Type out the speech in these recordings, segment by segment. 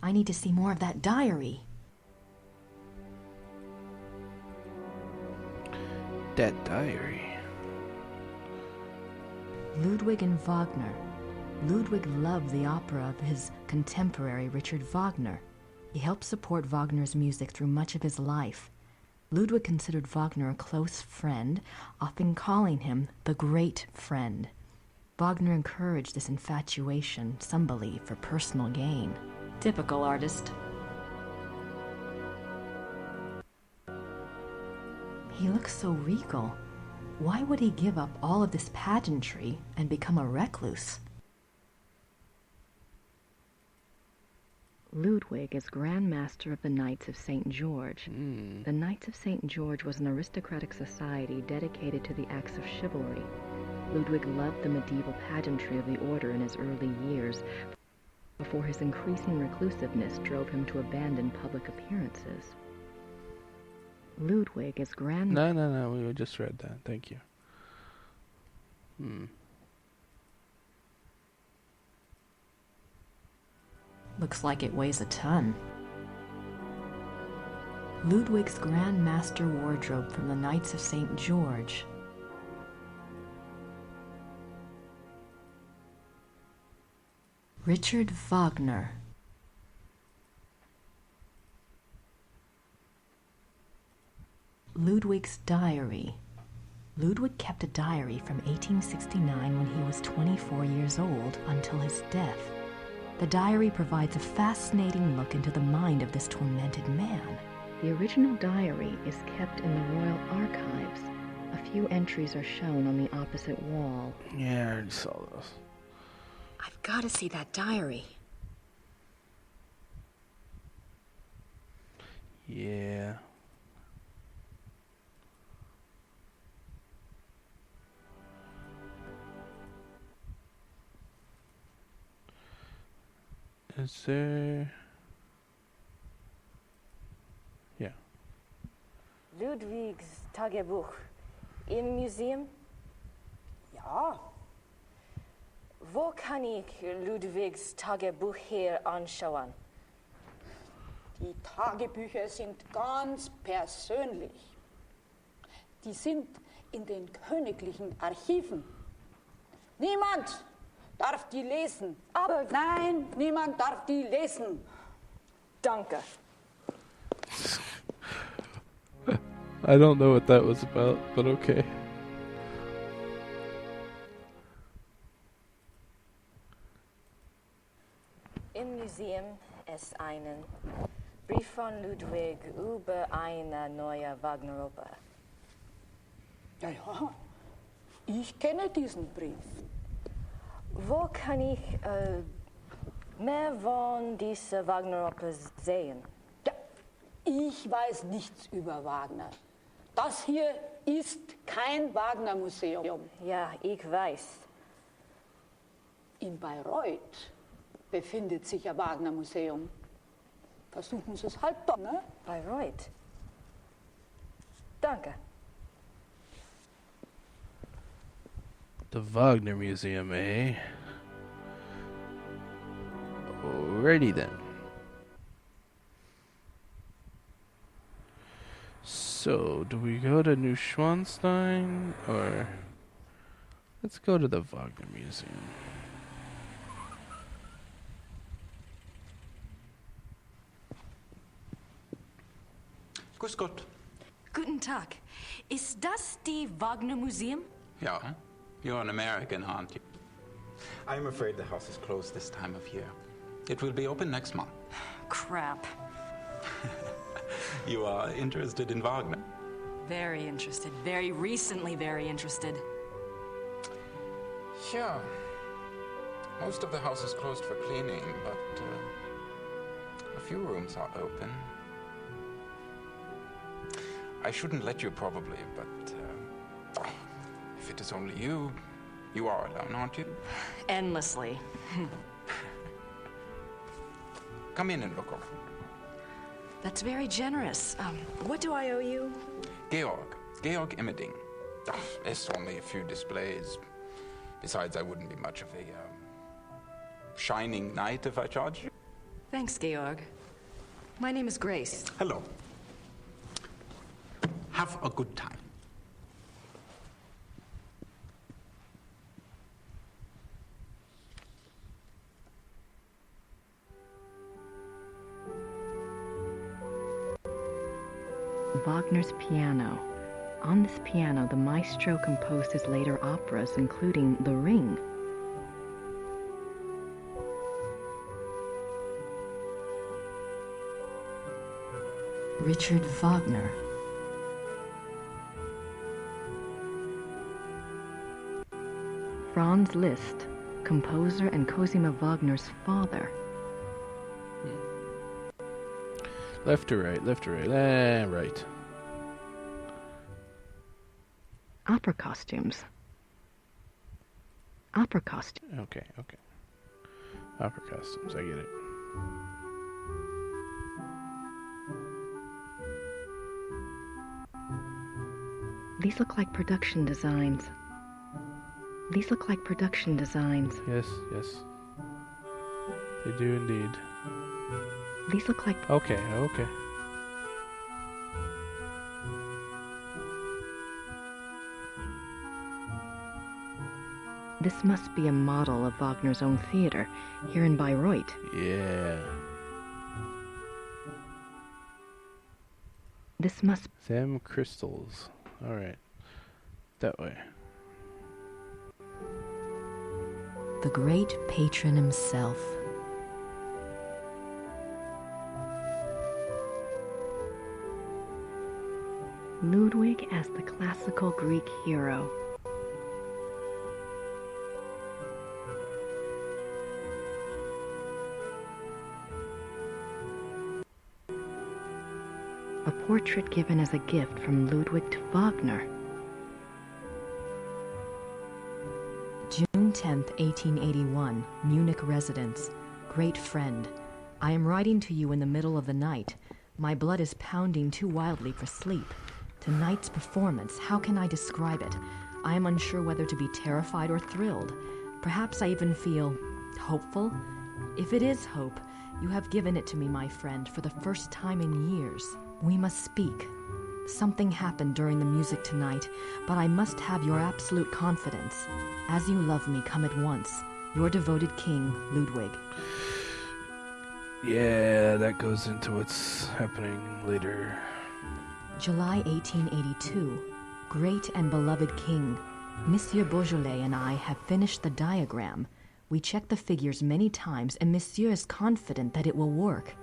I need to see more of that diary. That diary. Ludwig and Wagner. Ludwig loved the opera of his contemporary Richard Wagner. He helped support Wagner's music through much of his life. Ludwig considered Wagner a close friend, often calling him the great friend. Wagner encouraged this infatuation, some believe, for personal gain. Typical artist. He looks so regal. Why would he give up all of this pageantry and become a recluse? Ludwig is Grand Master of the Knights of St. George. The Knights of St. George was an aristocratic society dedicated to the acts of chivalry. Ludwig loved the medieval pageantry of the order in his early years, before his increasing reclusiveness drove him to abandon public appearances. Ludwig is Grand... No, we just read that. Thank you. Looks like it weighs a ton. Ludwig's Grand Master Wardrobe from the Knights of St. George. Richard Wagner. Ludwig's diary. Ludwig kept a diary from 1869 when he was 24 years old until his death. The diary provides a fascinating look into the mind of this tormented man. The original diary is kept in the Royal Archives. A few entries are shown on the opposite wall. Yeah, I already saw those. I've got to see that diary. Yeah. Is there... Yeah. Ludwigs Tagebuch im Museum? Ja. Wo kann ich Ludwigs Tagebuch hier anschauen? Die Tagebücher sind ganz persönlich. Die sind in den königlichen Archiven. Niemand darf die lesen. Aber nein, niemand darf die lesen. Danke. I don't know what that was about, but okay. Im Museum ist einen Brief von Ludwig über eine neue Wagner-Oper. Ja, ich kenne diesen Brief. Wo kann ich mehr von dieser Wagner-Oper sehen? Ja, ich weiß nichts über Wagner. Das hier ist kein Wagner-Museum. Ja, ich weiß. In Bayreuth befindet sich ein Wagner-Museum. Versuchen Sie es halt doch, ne? Bayreuth. Danke. The Wagner Museum, eh? Alrighty then. So, do we go to Neuschwanstein, or... Let's go to the Wagner Museum. Grüß Gott. Guten Tag. Ist das die Wagner Museum? Ja, you're an American, aren't you? I'm afraid the house is closed this time of year. It will be open next month. Crap. You are interested in Wagner? Very interested. Very recently very interested. Yeah. Most of the house is closed for cleaning, but a few rooms are open. I shouldn't let you probably, but if it is only you, you are alone, aren't you? Endlessly. Come in and look over. That's very generous. What do I owe you? Georg Immerding. It's only a few displays. Besides, I wouldn't be much of a shining knight if I charged you. Thanks, Georg. My name is Grace. Hello. Have a good time. Wagner's piano. On this piano, the maestro composed his later operas, including The Ring. Richard Wagner. Franz Liszt, composer and Cosima Wagner's father. Left to right, right. Opera costumes. Opera costumes. Okay. Opera costumes, I get it. These look like production designs. Yes. They do indeed. These look like... Okay. This must be a model of Wagner's own theater, here in Bayreuth. Yeah. This must... Them crystals. Alright. That way. The great patron himself. Ludwig as the classical Greek hero. A portrait given as a gift from Ludwig to Wagner. June 10th, 1881, Munich residence. Great friend, I am writing to you in the middle of the night. My blood is pounding too wildly for sleep. Tonight's performance, how can I describe it? I am unsure whether to be terrified or thrilled. Perhaps I even feel hopeful. If it is hope, you have given it to me, my friend, for the first time in years. We must speak. Something happened during the music tonight, but I must have your absolute confidence. As you love me, come at once. Your devoted king, Ludwig. Yeah, that goes into what's happening later. July 1882. Great and beloved king, Monsieur Beaujolais and I have finished the diagram. We checked the figures many times, and Monsieur is confident that it will work.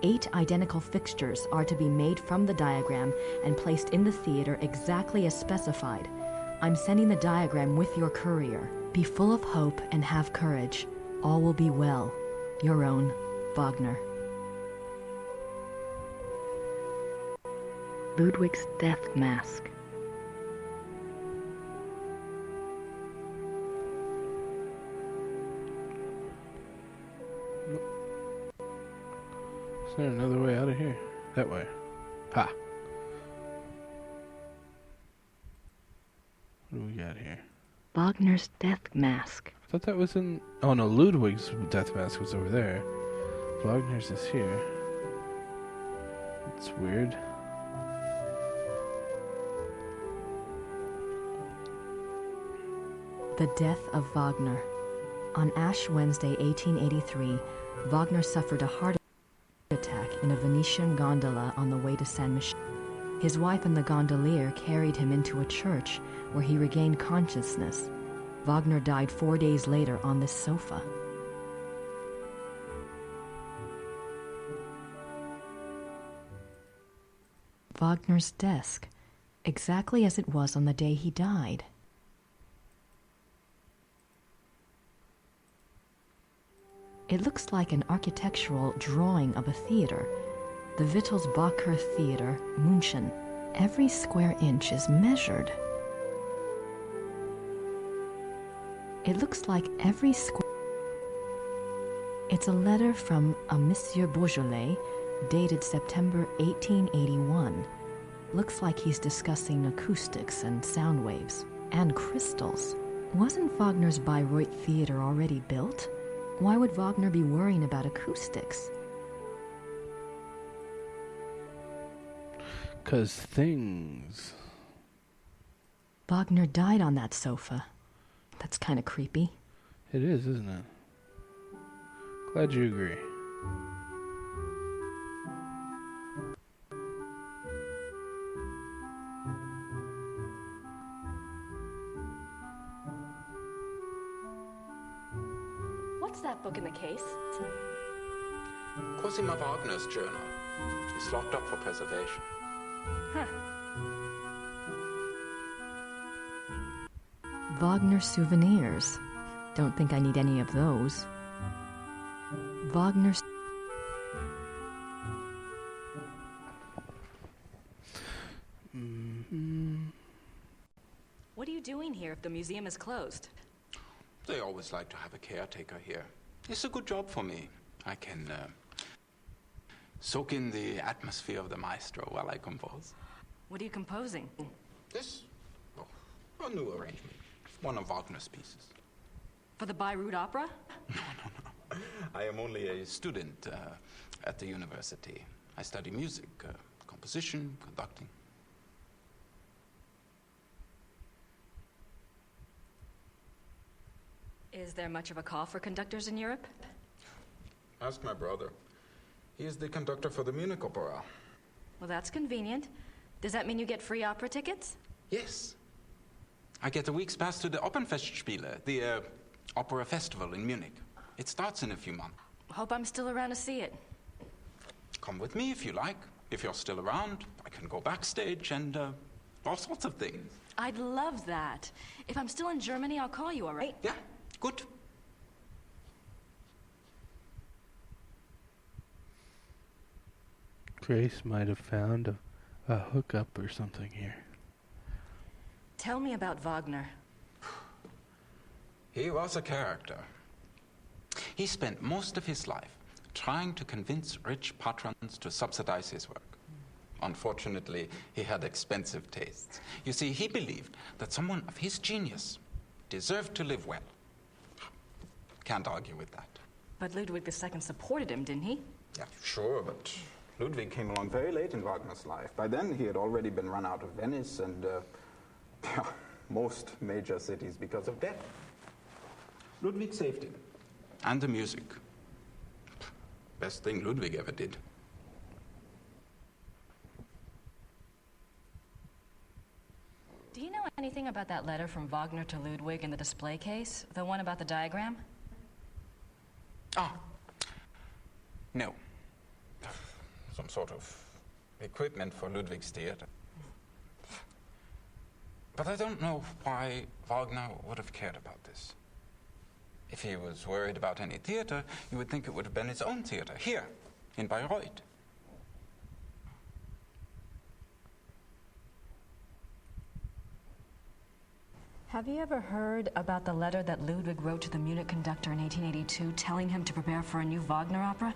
8 identical fixtures are to be made from the diagram and placed in the theater exactly as specified. I'm sending the diagram with your courier. Be full of hope and have courage. All will be well. Your own, Wagner. Ludwig's death mask. Is there another way out of here? That way. Ha! What do we got here? Wagner's death mask. I thought that was in... Oh no, Ludwig's death mask was over there. Wagner's is here. It's weird. The death of Wagner. On Ash Wednesday, 1883, Wagner suffered a heart attack in a Venetian gondola on the way to San Michele. His wife and the gondolier carried him into a church where he regained consciousness. Wagner died 4 days later on this sofa. Wagner's desk, exactly as it was on the day he died. It looks like an architectural drawing of a theater. The Wittelsbacher Theater, München. Every square inch is measured. It looks like every square... It's a letter from a Monsieur Beaujolais, dated September 1881. Looks like he's discussing acoustics and sound waves. And crystals. Wasn't Wagner's Bayreuth Theater already built? Why would Wagner be worrying about acoustics? 'Cause things. Wagner died on that sofa. That's kind of creepy. It is, isn't it? Glad you agree. What's that book in the case? Cosima Wagner's journal. It's locked up for preservation. Wagner souvenirs. Don't think I need any of those. Wagner. What are you doing here if the museum is closed? They always like to have a caretaker here. It's a good job for me. I can soak in the atmosphere of the maestro while I compose. What are you composing? This? Oh, a new arrangement. One of Wagner's pieces. For the Bayreuth Opera? No. I am only a student at the university. I study music, composition, conducting. Is there much of a call for conductors in Europe? Ask my brother. He is the conductor for the Munich Opera. Well, that's convenient. Does that mean you get free opera tickets? Yes. I get a week's pass to the Opernfestspiele, the opera festival in Munich. It starts in a few months. Hope I'm still around to see it. Come with me if you like. If you're still around, I can go backstage and all sorts of things. I'd love that. If I'm still in Germany, I'll call you, all right? Yeah, good. Grace might have found a hookup or something here. Tell me about Wagner. He was a character. He spent most of his life trying to convince rich patrons to subsidize his work. Unfortunately, he had expensive tastes. You see, he believed that someone of his genius deserved to live well. Can't argue with that. But Ludwig II supported him, didn't he? Yeah, sure, but Ludwig came along very late in Wagner's life. By then, he had already been run out of Venice and most major cities because of debt. Ludwig saved him. And the music. Best thing Ludwig ever did. Do you know anything about that letter from Wagner to Ludwig in the display case? The one about the diagram? Ah. No. Some sort of equipment for Ludwig's theater. But I don't know why Wagner would have cared about this. If he was worried about any theater, you would think it would have been his own theater, here, in Bayreuth. Have you ever heard about the letter that Ludwig wrote to the Munich conductor in 1882 telling him to prepare for a new Wagner opera?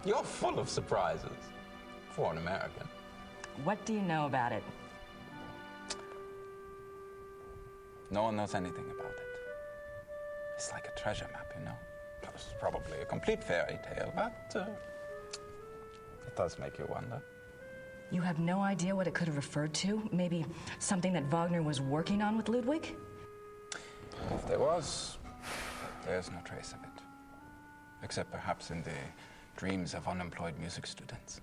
You're full of surprises, for an American. What do you know about it? No one knows anything about it. It's like a treasure map, you know. It's probably a complete fairy tale, but it does make you wonder. You have no idea what it could have referred to? Maybe something that Wagner was working on with Ludwig? If there was, there's no trace of it. Except perhaps in the dreams of unemployed music students.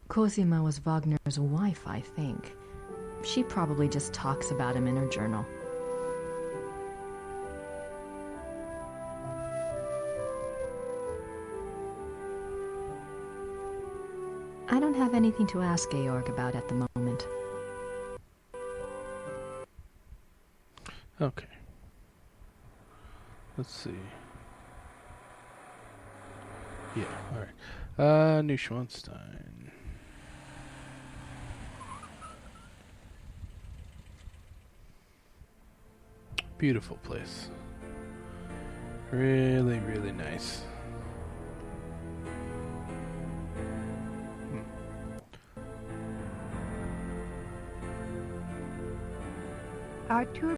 Cosima was Wagner's wife, I think. She probably just talks about him in her journal. I don't have anything to ask Georg about at the moment. Okay. Let's see. Yeah, alright. Neuschwanstein. Beautiful place. Really, really nice. Our tour